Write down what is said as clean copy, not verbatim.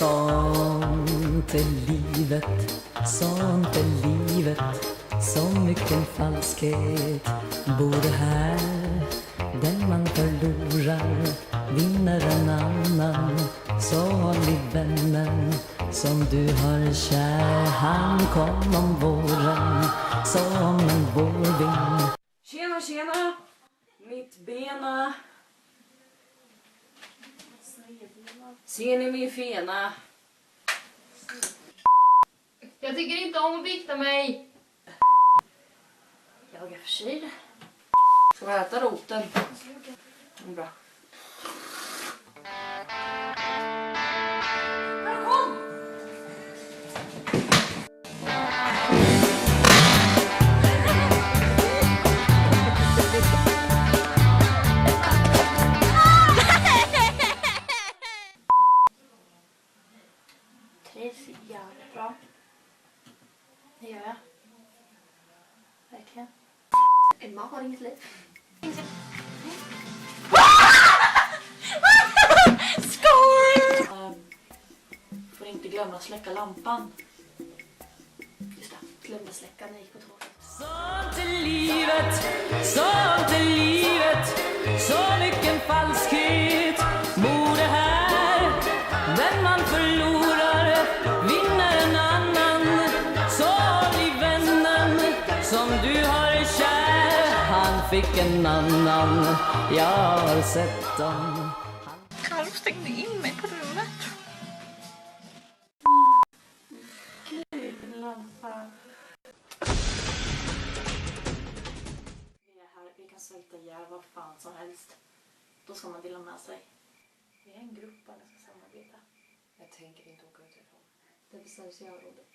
Sånt är livet, sånt är livet. Så mycket falskhet bor här. Den man förlorar vinner en annan. Så håll i vännen som du har kär. Han kom om våren som en vårvind. Tjena, tjena! Mitt bena. Ser ni min fena? Jag tycker inte om att bikta mig. Jag är förkyld. Ska vi äta roten? Bra. Kom! Trivs jävligt bra. Det gör jag. Verkligen. Emma har inget liv. Skål! Får inte glömma att släcka lampan. Just det, glömde släcka när jag gick på tåget. Sånt är livet, sånt är livet. Så mycket falskhet bor det här. Den man förlorar vinner en annan. Så håll i vännen som du har kär. Han fick en annan, jag har sett dem. Carro stängde in mig på rummet. Vi kan svälta ihjäl vad fan som helst. Då ska man dela med sig. Vi är en grupp, alla ska samarbeta. Jag tänker inte åka utifrån. Det bestäms jag rådet.